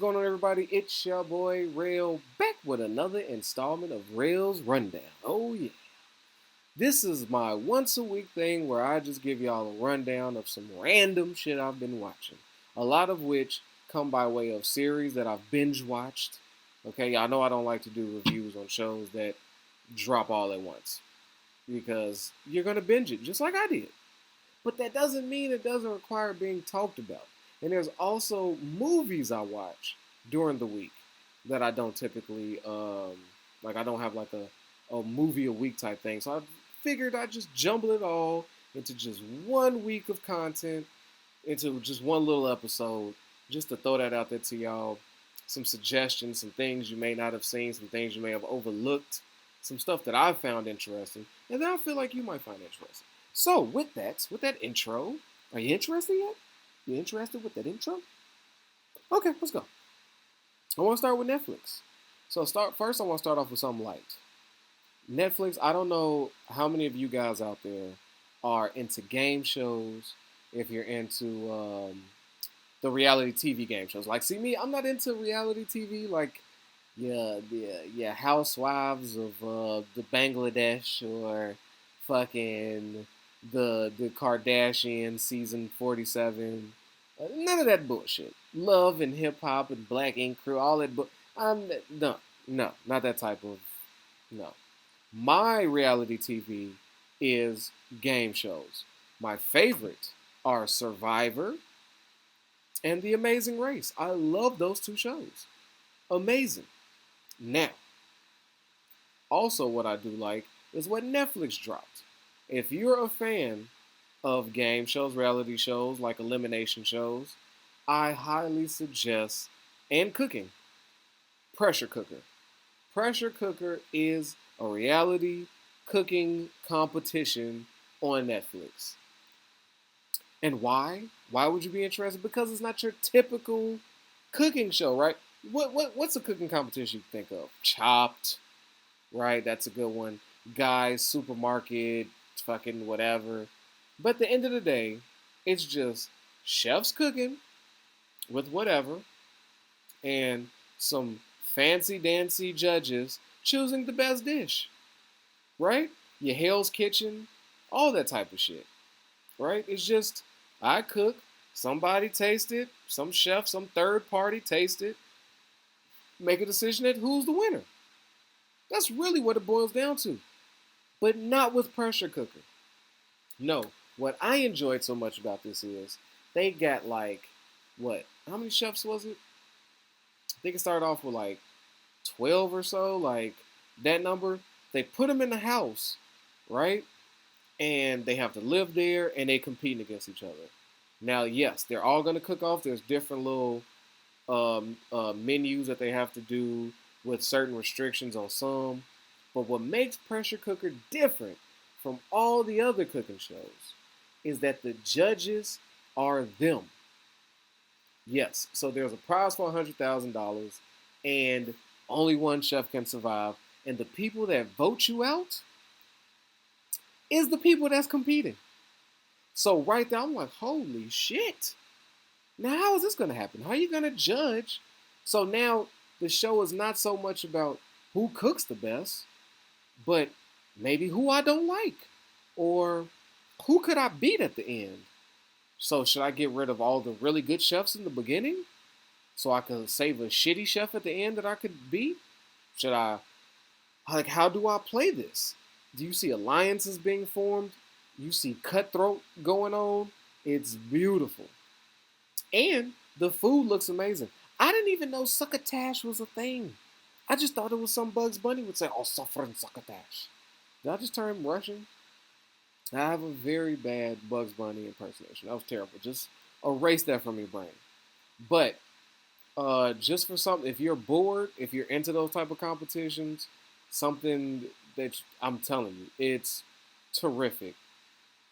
going on, everybody? It's your boy Rail back with another installment of Rail's Rundown. Oh, yeah. This is my once a week thing where I just give y'all a rundown of some random shit I've been watching. A lot of which come by way of series that I've binge watched. Okay, y'all know I don't like to do reviews on shows that drop all at once because you're going to binge it just like I did. But that doesn't mean it doesn't require being talked about. And there's also movies I watch during the week that I don't typically like. I don't have like a movie a week type thing. So I figured I'd just jumble it all into just 1 week of content, into just one little episode, just to throw that out there to y'all. Some suggestions, some things you may not have seen, some things you may have overlooked, some stuff that I found interesting, and that I feel like you might find interesting. So with that intro, are you interested yet? You interested with that intro? Okay, let's go. I want to start with Netflix. So start first. I want to start off with something light. Netflix. I don't know how many of you guys out there are into game shows. If you're into the reality TV game shows, like see me, I'm not into reality TV. Like yeah, Housewives of the Bangladesh or fucking the Kardashian season 47. None of that bullshit. Love and hip hop and Black Ink Crew, all that. But I'm no, not that type of no. My reality TV is game shows. My favorite are Survivor and The Amazing Race. I love those two shows. Amazing. Now, also what I do like is what Netflix dropped. If you're a fan of game shows, reality shows, like elimination shows, I highly suggest, and cooking, Pressure Cooker. Pressure Cooker is a reality cooking competition on Netflix. And why? Why would you be interested? Because it's not your typical cooking show, right? What's a cooking competition you think of? Chopped, right? That's a good one. Guys, supermarket, fucking whatever. But at the end of the day, it's just chefs cooking with whatever and some fancy dancy judges choosing the best dish, right? Your Hell's Kitchen, all that type of shit, right? It's just I cook, somebody taste it, some chef, some third party taste it, make a decision at who's the winner. That's really what it boils down to. But not with Pressure Cooker. No. What I enjoyed so much about this is they got like, what? How many chefs was it? I think it started off with like 12 or so, like that number. They put them in the house, right? And they have to live there and they compete against each other. Now, yes, they're all going to cook off. There's different little menus that they have to do with certain restrictions on some. But what makes Pressure Cooker different from all the other cooking shows is that the judges are them. Yes, so there's a prize for $100,000, and only one chef can survive. And the people that vote you out is the people that's competing. So right there, I'm like, holy shit. Now, how is this going to happen? How are you going to judge? So now the show is not so much about who cooks the best, but maybe who I don't like, or who could I beat at the end. So should I get rid of all the really good chefs in the beginning so I can save a shitty chef at the end that I could beat? Should I, like, how do I play this? Do you see alliances being formed? You see cutthroat going on? It's beautiful. And the food looks amazing. I didn't even know succotash was a thing. I just thought it was some Bugs Bunny would say, oh, suffering succotash. Did I just turn Russian? I have a very bad Bugs Bunny impersonation. That was terrible. Just erase that from your brain. But just for something, if you're bored, if you're into those type of competitions, something that I'm telling you, it's terrific.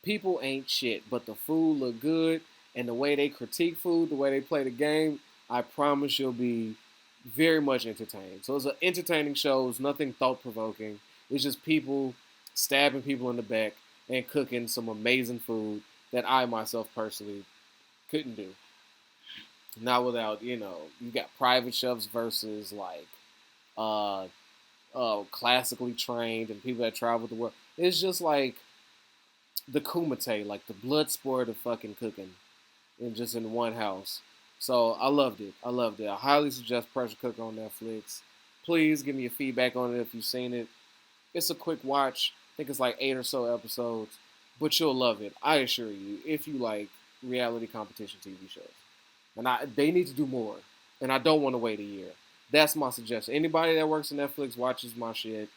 People ain't shit, but the food look good, and the way they critique food, the way they play the game, I promise you'll be very much entertained. So it's an entertaining show. It's nothing thought provoking. It's just people stabbing people in the back and cooking some amazing food that I myself personally couldn't do. Not without, you got private chefs versus like uh classically trained and people that travel the world. It's just like the kumite, like the blood sport of fucking cooking, and just in one house. So I loved it. I loved it. I highly suggest Pressure Cooker on Netflix. Please give me your feedback on it if you've seen it. It's a quick watch. I think it's like 8 or so episodes, but you'll love it. I assure you, if you like reality competition TV shows. And they need to do more. And I don't want to wait a year. That's my suggestion. Anybody that works in Netflix watches my shit.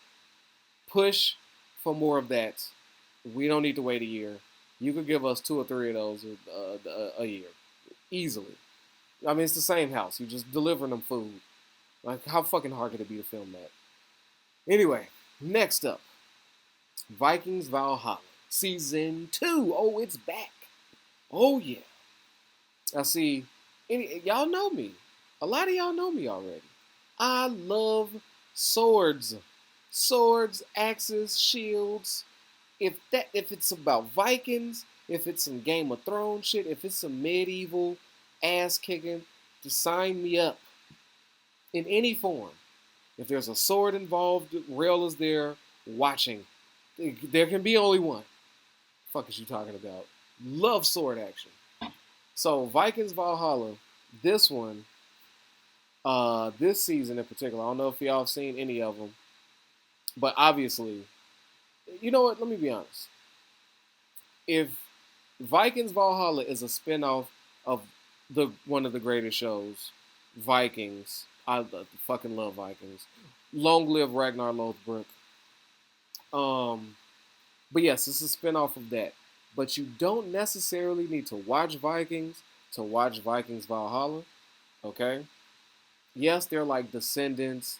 Push for more of that. We don't need to wait a year. You could give us 2 or 3 of those a year easily. I mean, it's the same house. You're just delivering them food. Like, how fucking hard could it be to film that? Anyway, next up, Vikings Valhalla season 2. Oh, it's back. Oh yeah. I see. Y'all know me. A lot of y'all know me already. I love swords, axes, shields. If it's about Vikings, if it's some Game of Thrones shit, if it's some medieval ass kicking, just sign me up in any form. If there's a sword involved, Rail is there watching. There can be only one. Fuck is you talking about? Love sword action. So Vikings Valhalla, this one, this season in particular, I don't know if y'all have seen any of them, but obviously, you know what? Let me be honest. If Vikings Valhalla is a spinoff of the one of the greatest shows, Vikings, I fucking love Vikings. Long live Ragnar Lothbrok. Um, but yes, it's a spinoff of that. But you don't necessarily need to watch Vikings to watch Vikings Valhalla. Okay. Yes, they're like descendants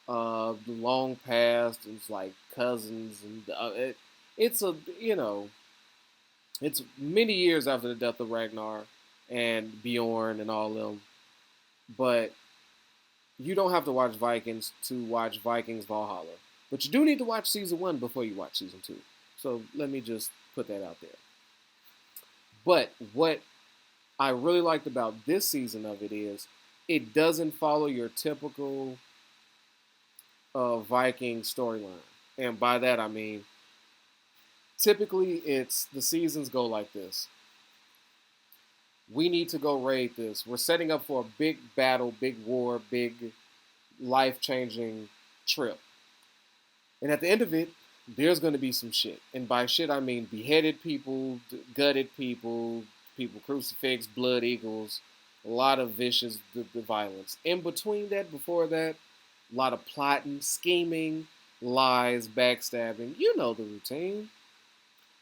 of the long past. It's like cousins, and it's a it's many years after the death of Ragnar and Bjorn and all them. But you don't have to watch Vikings to watch Vikings Valhalla. But you do need to watch season 1 before you watch season 2. So let me just put that out there. But what I really liked about this season of it is it doesn't follow your typical Viking storyline. And by that I mean typically it's the seasons go like this. We need to go raid this. We're setting up for a big battle, big war, big life changing trip. And at the end of it, there's going to be some shit. And by shit, I mean beheaded people, gutted people, people crucifixed, blood eagles, a lot of vicious violence. In between that, before that, a lot of plotting, scheming, lies, backstabbing. You know the routine.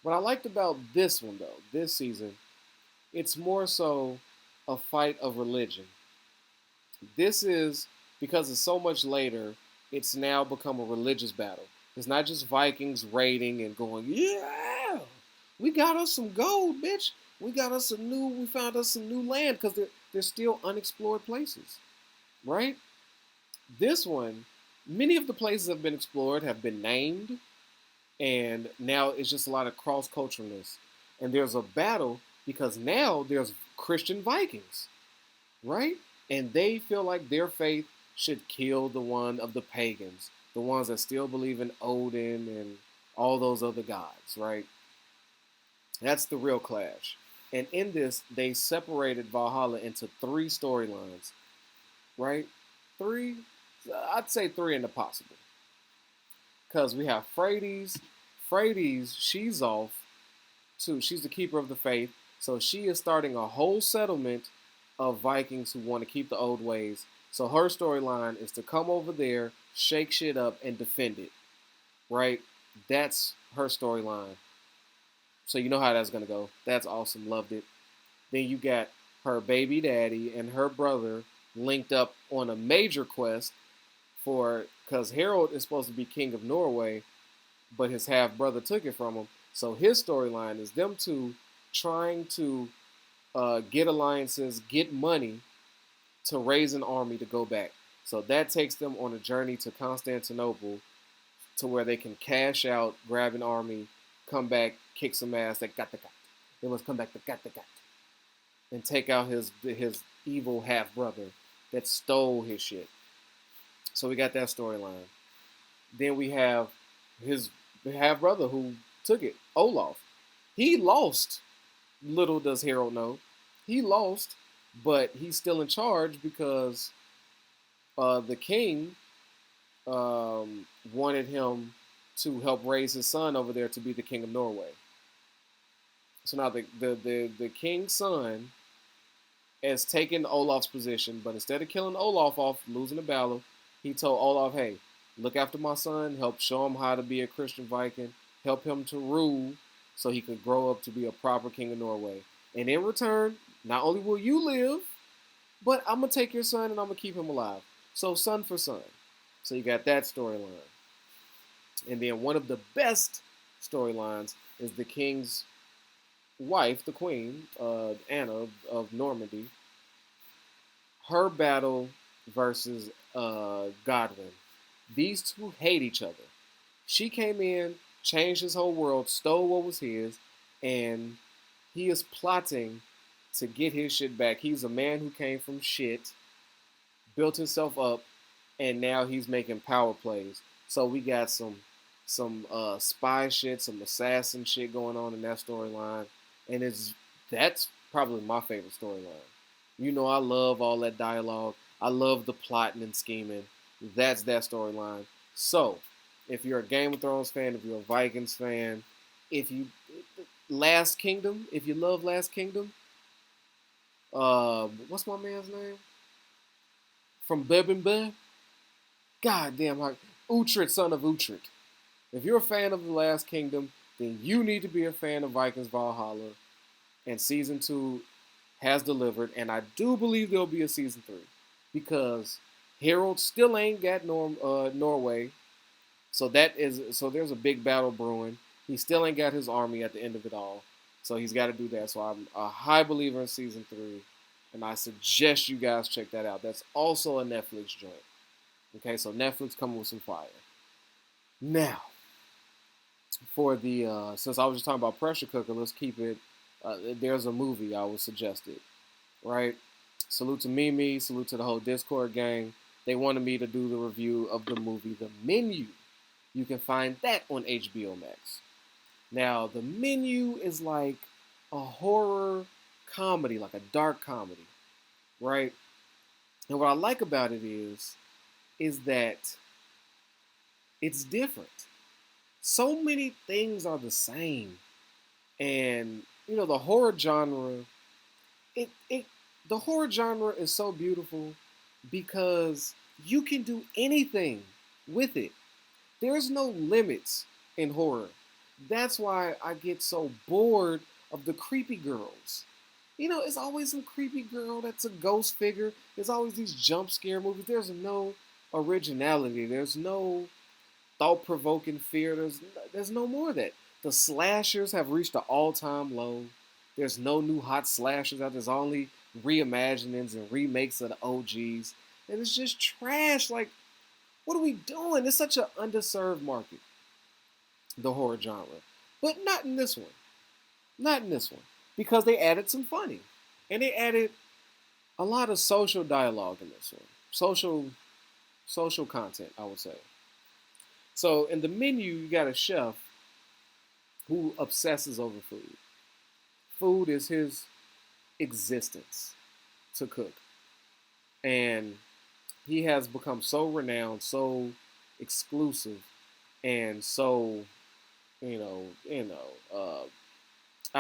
What I liked about this one, though, this season, it's more so a fight of religion. This is because it's so much later. It's now become a religious battle. It's not just Vikings raiding and going, yeah, we got us some gold, bitch. We found us some new land because they're still unexplored places, right? This one, many of the places have been explored, have been named, and now it's just a lot of cross culturalness. And there's a battle because now there's Christian Vikings, right? And they feel like their faith should kill the one of the pagans, the ones that still believe in Odin and all those other gods, right? That's the real clash. And in this, they separated Valhalla into 3 storylines, right? Three, I'd say 3 in the possible. Because we have Frades. Frades, she's off too. She's the keeper of the faith. So she is starting a whole settlement of Vikings who want to keep the old ways. So her storyline is to come over there, shake shit up, and defend it. Right? That's her storyline. So you know how that's gonna go. That's awesome. Loved it. Then you got her baby daddy and her brother linked up on a major quest for because Harold is supposed to be king of Norway, but his half brother took it from him. So his storyline is them two trying to get alliances, get money to raise an army to go back. So that takes them on a journey to Constantinople to where they can cash out, grab an army, come back, kick some ass. They got the got. They must come back to got the got. and take out his evil half brother that stole his shit. So we got that storyline. Then we have his half brother who took it, Olaf. He lost. Little does Harold know, he lost, but he's still in charge because the king wanted him to help raise his son over there to be the king of Norway. So now the king's son has taken Olaf's position, but instead of killing Olaf off, losing the battle, he told Olaf, "Hey, look after my son, help show him how to be a Christian Viking, help him to rule, so he could grow up to be a proper king of Norway. And in return, not only will you live, but I'm gonna take your son and I'm gonna keep him alive. So son for son." So you got that storyline. And then one of the best storylines is the king's wife, the queen, Anna of Normandy, her battle versus Godwin. These two hate each other. She came in, changed his whole world, stole what was his, and he is plotting to get his shit back. He's a man who came from shit, built himself up, and now he's making power plays. So we got some spy shit, some assassin shit going on in that storyline, and that's probably my favorite storyline. You know, I love all that dialogue. I love the plotting and scheming. That's that storyline. So, if you're a Game of Thrones fan, if you're a Vikings fan, if you Last Kingdom, if you love Last Kingdom, what's my man's name from Bebin? God damn, Uhtred, son of Uhtred. If you're a fan of The Last Kingdom, then you need to be a fan of Vikings Valhalla. And season 2 has delivered, and I do believe there'll be a season 3 because Harold still ain't got Norway, so there's a big battle brewing. He still ain't got his army at the end of it all, so he's got to do that. So I'm a high believer in season 3, and I suggest you guys check that out. That's also a Netflix joint. Okay, so Netflix coming with some fire. Now, for the since I was just talking about pressure cooker, let's keep it. There's a movie I was suggested, right? Salute to Mimi, salute to the whole Discord gang. They wanted me to do the review of the movie The Menu. You can find that on HBO Max. Now, The Menu is like a horror comedy, like a dark comedy, right? And what I like about it is that it's different. So many things are the same, and you know the horror genre. It the horror genre is so beautiful because you can do anything with it. There's no limits in horror. That's why I get so bored of the creepy girls. You know, it's always some creepy girl that's a ghost figure. There's always these jump scare movies. There's no originality. There's no thought-provoking fear. There's no more of that. The slashers have reached an all-time low. There's no new hot slashers out. There's only reimaginings and remakes of the OGs. And it's just trash. Like, what are we doing? It's such an underserved market, the horror genre. But not in this one. Not in this one. Because they added some funny. And they added a lot of social dialogue in this one. Social content, I would say. So in The Menu, you got a chef who obsesses over food. Food is his existence to cook. And he has become so renowned, so exclusive, and so, I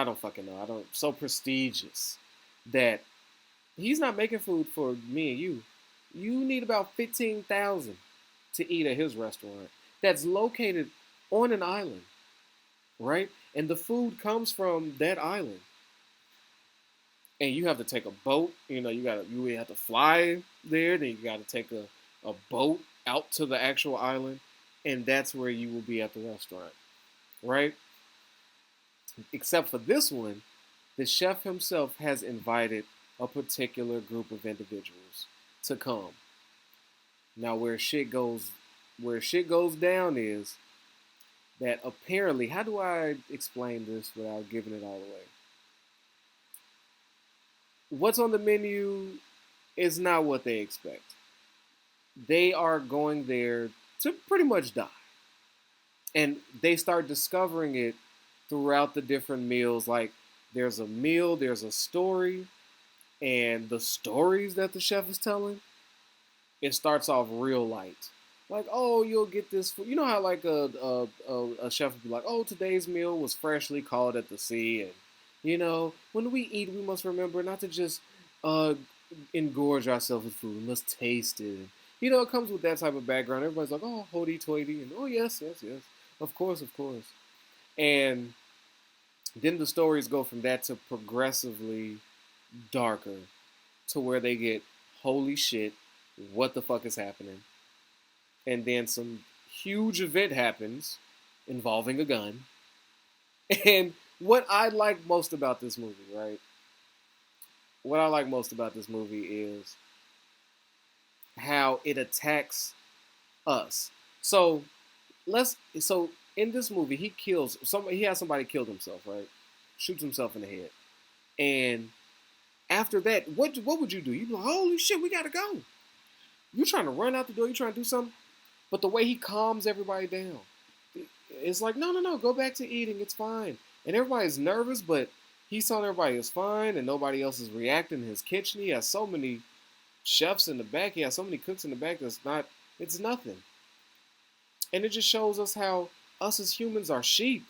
don't fucking know. I don't, so prestigious that he's not making food for me and you. You need about 15,000 to eat at his restaurant that's located on an island, right? And the food comes from that island. And you have to take a boat, you have to fly there, then you gotta take a boat out to the actual island, and that's where you will be at the restaurant, right? Except for this one, the chef himself has invited a particular group of individuals to come. Now where shit goes down is that apparently, how do I explain this without giving it all away? what's on the menu is not what they expect. They are going there to pretty much die. And they start discovering it throughout the different meals. Like, there's a meal, there's a story, and the stories that the chef is telling, it starts off real light. Like, oh, you'll get this. You know how like a chef would be like, oh, today's meal was freshly caught at the sea, and when we eat, we must remember not to just uh, engorge ourselves with food. We must taste it. It comes with that type of background. Everybody's like, oh, hoity-toity, and oh, yes, yes, yes, of course, of course. And then the stories go from that to progressively darker, to where they get, holy shit, what the fuck is happening? And then some huge event happens involving a gun. And what I like most about this movie, right? What I like most about this movie is how it attacks us. So so in this movie he has somebody killed himself, right? Shoots himself in the head. And after that, what would you do? You'd be like, holy shit, we gotta go. You're trying to run out the door, you're trying to do something. But the way he calms everybody down, it's like, no, no, no, go back to eating. It's fine. And everybody's nervous, but he's telling everybody it's fine, and nobody else is reacting in his kitchen. He has so many chefs in the back. He has so many cooks in the back that's not, it's nothing. And it just shows us how us as humans are sheep.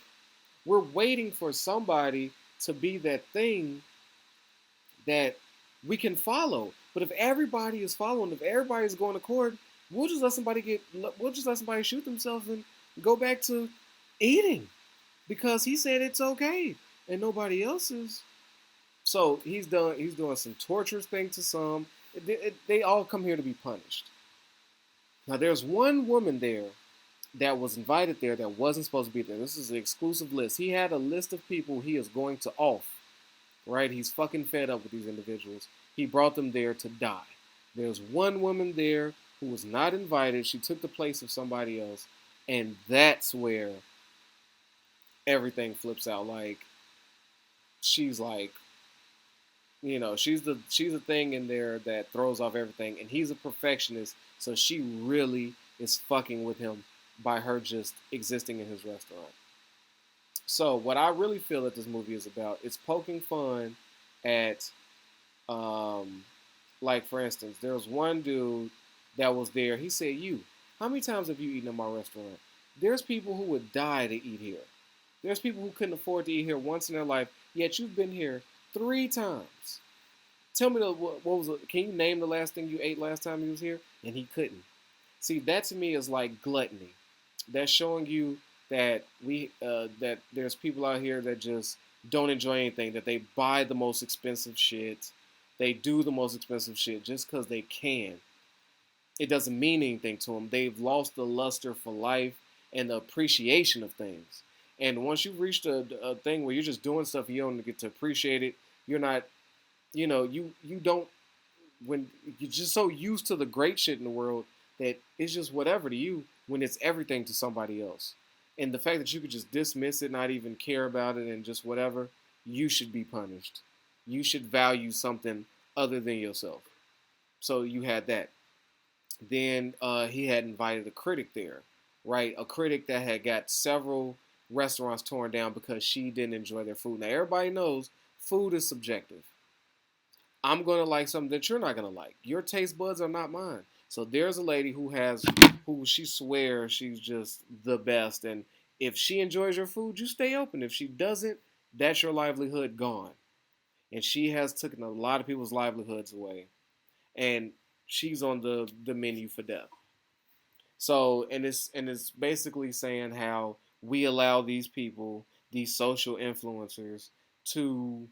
We're waiting for somebody to be that thing that we can follow. But if everybody is following, if everybody is going to court, we'll just let somebody shoot themselves and go back to eating because he said it's okay and nobody else is. So he's doing some torturous thing to some. They all come here to be punished. Now there's one woman there that was invited there that wasn't supposed to be there. This is an exclusive list. He had a list of people he is going to off. Right? He's fucking fed up with these individuals. He brought them there to die. There's one woman there who was not invited. She took the place of somebody else. And that's where everything flips out. Like, she's like, she's the thing in there that throws off everything. And he's a perfectionist. So she really is fucking with him by her just existing in his restaurant. So what I really feel that this movie is about is poking fun at, um, like for instance, there was one dude that was there. He said, "You, how many times have you eaten in my restaurant? There's people who would die to eat here. There's people who couldn't afford to eat here once in their life. Yet you've been here 3 times. Tell me what was it? Can you name the last thing you ate last time you was here?" And he couldn't. See, that to me is like gluttony. That's showing you that there's people out here that just don't enjoy anything. That they buy the most expensive shit, they do the most expensive shit just because they can. It doesn't mean anything to them. They've lost the luster for life and the appreciation of things. And once you've reached a thing where you're just doing stuff, you don't get to appreciate it. You're not, you don't when you're just so used to the great shit in the world that it's just whatever to you when it's everything to somebody else. And the fact that you could just dismiss it, not even care about it, and just whatever, you should be punished. You should value something other than yourself. So you had that. Then he had invited a critic there, right? A critic that had got several restaurants torn down because she didn't enjoy their food. Now everybody knows food is subjective. I'm gonna like something that you're not gonna like. Your taste buds are not mine. So there's a lady who she swears she's just the best, and if she enjoys your food, you stay open. If she doesn't, that's your livelihood gone. And she has taken a lot of people's livelihoods away, and she's on the menu for death. So and it's basically saying how we allow these people, these social influencers, to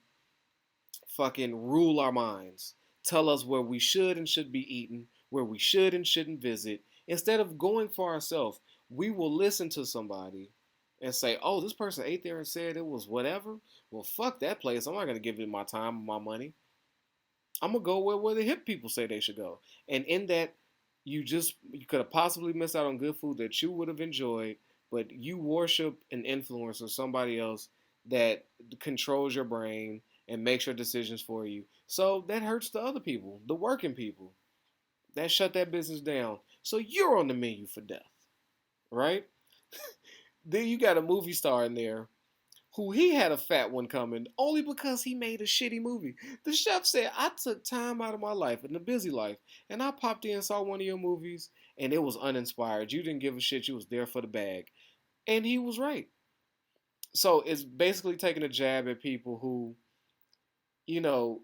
fucking rule our minds, tell us where we should and should be eating, where we should and shouldn't visit. Instead of going for ourselves, we will listen to somebody and say, "Oh, this person ate there and said it was whatever." Well, fuck that place. I'm not gonna give it my time and my money. I'm gonna go where the hip people say they should go. And in that, you could have possibly missed out on good food that you would have enjoyed, but you worship an influence or somebody else that controls your brain and makes your decisions for you. So that hurts the other people, the working people. That shut that business down. So you're on the menu for death, right? Then you got a movie star in there who he had a fat one coming only because he made a shitty movie. The chef said, I took time out of my life, in a busy life, and I popped in and saw one of your movies, and it was uninspired. You didn't give a shit. You was there for the bag. And he was right. So it's basically taking a jab at people who, you know,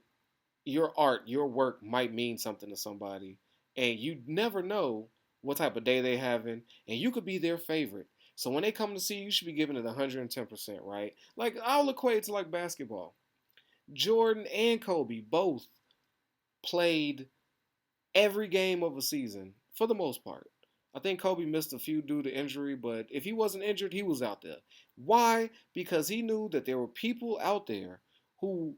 your art, your work might mean something to somebody, and you never know what type of day they having, and you could be their favorite. So when they come to see you, you should be giving it 110%, right? Like I'll equate it to like basketball. Jordan and Kobe both played every game of a season for the most part. I think Kobe missed a few due to injury, but if he wasn't injured, he was out there. Why? Because he knew that there were people out there who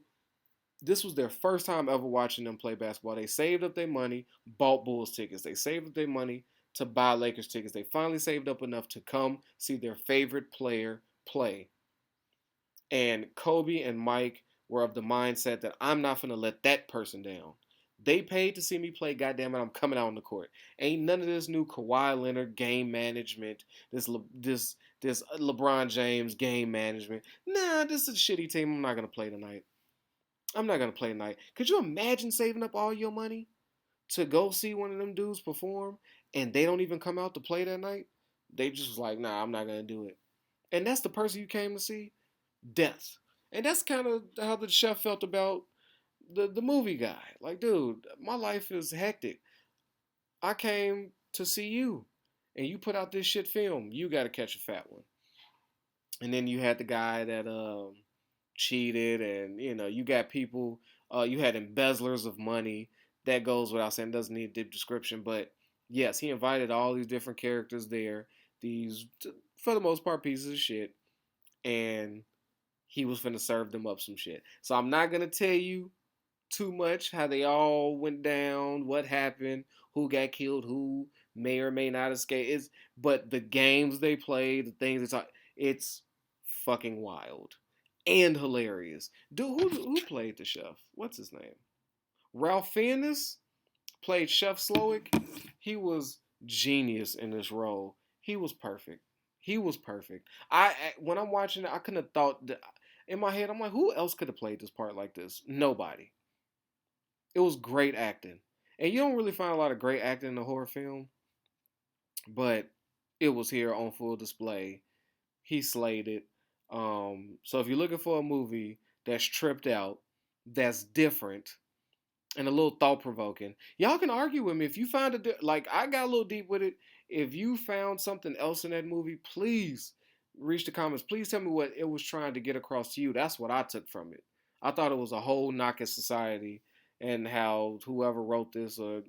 this was their first time ever watching them play basketball. They saved up their money, bought Bulls tickets. They saved up their money to buy Lakers tickets. They finally saved up enough to come see their favorite player play. And Kobe and Mike were of the mindset that I'm not going to let that person down. They paid to see me play. Goddamn it, I'm coming out on the court. Ain't none of this new Kawhi Leonard game management. This LeBron James game management. Nah, this is a shitty team. I'm not gonna play tonight. I'm not gonna play tonight. Could you imagine saving up all your money to go see one of them dudes perform, and they don't even come out to play that night? They just was like, nah, I'm not gonna do it. And that's the person you came to see? Death. And that's kind of how the chef felt about the movie guy. Like, dude, my life is hectic. I came to see you, and you put out this shit film. You got to catch a fat one. And then you had the guy that cheated, and you got people. You had embezzlers of money. That goes without saying. Doesn't need a deep description, but yes, he invited all these different characters there. These, for the most part, pieces of shit, and he was finna serve them up some shit. So I'm not gonna tell you too much how they all went down, what happened, who got killed, who may or may not escape. But the games they played, the things they talk, it's fucking wild and hilarious. Dude, who played the chef? What's his name? Ralph Fiennes played Chef Slowick. He was genius in this role. He was perfect. He was perfect. When I'm watching it, I couldn't have thought that, in my head. I'm like, who else could have played this part like this? Nobody. It was great acting, and you don't really find a lot of great acting in a horror film, but it was here on full display. He slayed it. So if you're looking for a movie that's tripped out, that's different, and a little thought provoking. Y'all can argue with me if you find it. Like I got a little deep with it. If you found something else in that movie, please reach the comments. Please tell me what it was trying to get across to you. That's what I took from it. I thought it was a whole knock at society and how whoever wrote this or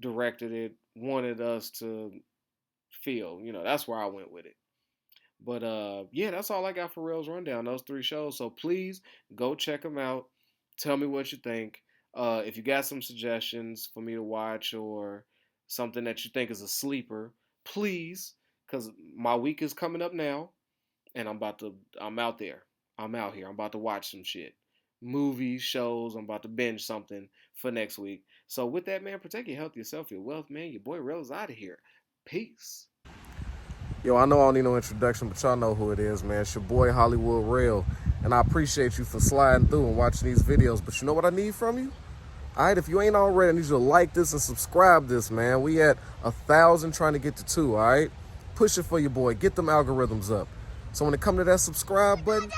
directed it wanted us to feel. That's where I went with it. But yeah, that's all I got for Rails Rundown. Those 3 shows. So please go check them out. Tell me what you think. If you got some suggestions for me to watch or something that you think is a sleeper, please, because my week is coming up now, and I'm out there. I'm out here. I'm about to watch some shit. Movies, shows. I'm about to binge something for next week. So with that, man, protect your health, yourself, your wealth, man. Your boy Rails out of here. Peace. Yo, I know I don't need no introduction, but y'all know who it is, man. It's your boy Hollywood Rail, and I appreciate you for sliding through and watching these videos. But you know what I need from you? All right, if you ain't already, I need you to like this and subscribe this, man. We at 1,000 trying to get to 2, all right? Push it for your boy. Get them algorithms up. So when it come to that subscribe button,